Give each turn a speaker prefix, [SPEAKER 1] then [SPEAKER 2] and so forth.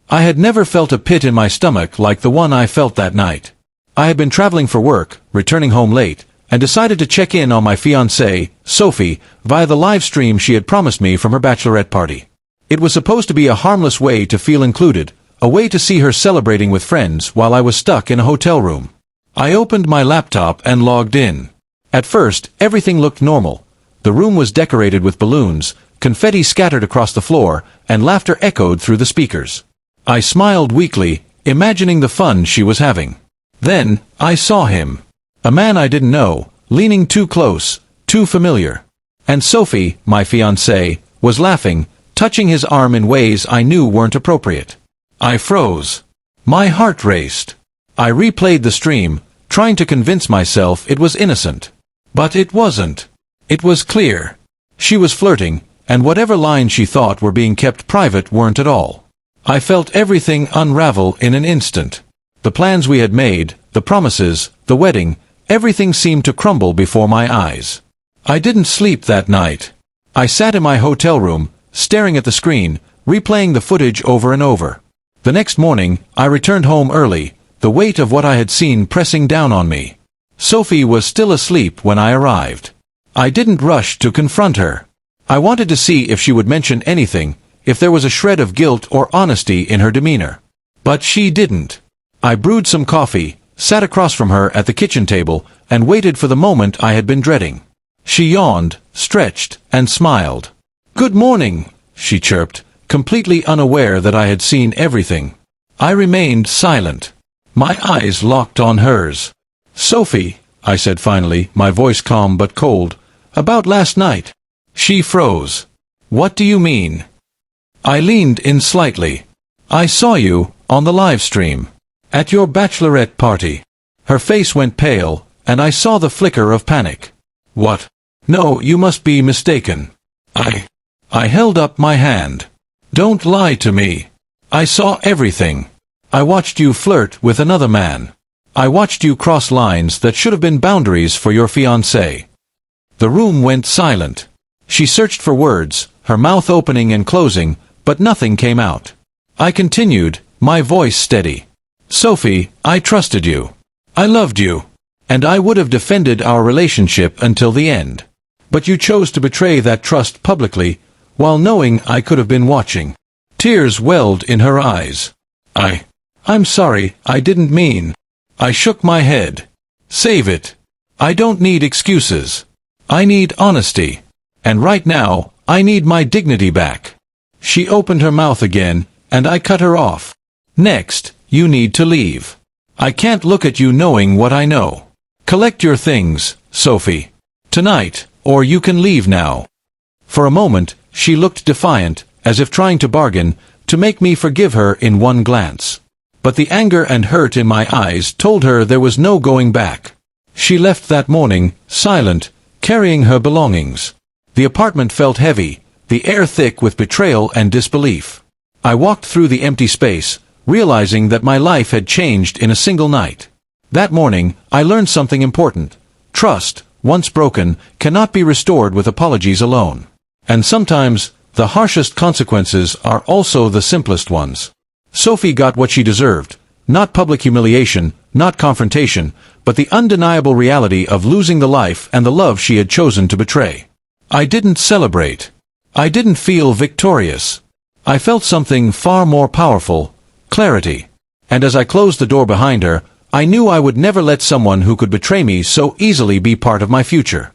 [SPEAKER 1] I had never felt a pit in my stomach like the one I felt that night. I had been traveling for work, returning home late, and decided to check in on my fiancée, Sophie, via the live stream she had promised me from her bachelorette party. It was supposed to be a harmless way to feel included, a way to see her celebrating with friends while I was stuck in a hotel room. I opened my laptop and logged in. At first, everything looked normal. The room was decorated with balloons, confetti scattered across the floor, and laughter echoed through the speakers. I smiled weakly, imagining the fun she was having. Then, I saw him. A man I didn't know, leaning too close, too familiar. And Sophie, my fiancée, was laughing, touching his arm in ways I knew weren't appropriate. I froze. My heart raced. I replayed the stream, trying to convince myself it was innocent. But it wasn't. It was clear. She was flirting, and whatever lines she thought were being kept private weren't at all. I felt everything unravel in an instant. The plans we had made, the promises, the wedding, everything seemed to crumble before my eyes. I didn't sleep that night. I sat in my hotel room, staring at the screen, replaying the footage over and over. The next morning, I returned home early, the weight of what I had seen pressing down on me. Sophie was still asleep when I arrived. I didn't rush to confront her. I wanted to see if she would mention anything, if there was a shred of guilt or honesty in her demeanor. But she didn't. I brewed some coffee, sat across from her at the kitchen table, and waited for the moment I had been dreading. She yawned, stretched, and smiled. "Good morning," she chirped, completely unaware that I had seen everything. I remained silent. My eyes locked on hers. "Sophie," I said finally, my voice calm but cold, "about last night." She froze. "What do you mean?" I leaned in slightly. "I saw you, on the live stream. At your bachelorette party." Her face went pale, and I saw the flicker of panic. "What? No, you must be mistaken." I held up my hand. "Don't lie to me. I saw everything. I watched you flirt with another man. I watched you cross lines that should have been boundaries for your fiancé." The room went silent. She searched for words, her mouth opening and closing, but nothing came out. I continued, my voice steady. "Sophie, I trusted you. I loved you. And I would have defended our relationship until the end. But you chose to betray that trust publicly, while knowing I could have been watching." Tears welled in her eyes. I'm sorry, I didn't mean." I shook my head. "Save it. I don't need excuses. I need honesty. And right now, I need my dignity back." She opened her mouth again, and I cut her off. "Next, you need to leave. I can't look at you knowing what I know. Collect your things, Sophie. Tonight, or you can leave now." For a moment, she looked defiant, as if trying to bargain, to make me forgive her in one glance. But the anger and hurt in my eyes told her there was no going back. She left that morning, silent, carrying her belongings. The apartment felt heavy, the air thick with betrayal and disbelief. I walked through the empty space, realizing that my life had changed in a single night. That morning, I learned something important. Trust, once broken, cannot be restored with apologies alone. And sometimes, the harshest consequences are also the simplest ones. Sophie got what she deserved. Not public humiliation, not confrontation, but the undeniable reality of losing the life and the love she had chosen to betray. I didn't celebrate. I didn't feel victorious. I felt something far more powerful, clarity. And as I closed the door behind her, I knew I would never let someone who could betray me so easily be part of my future.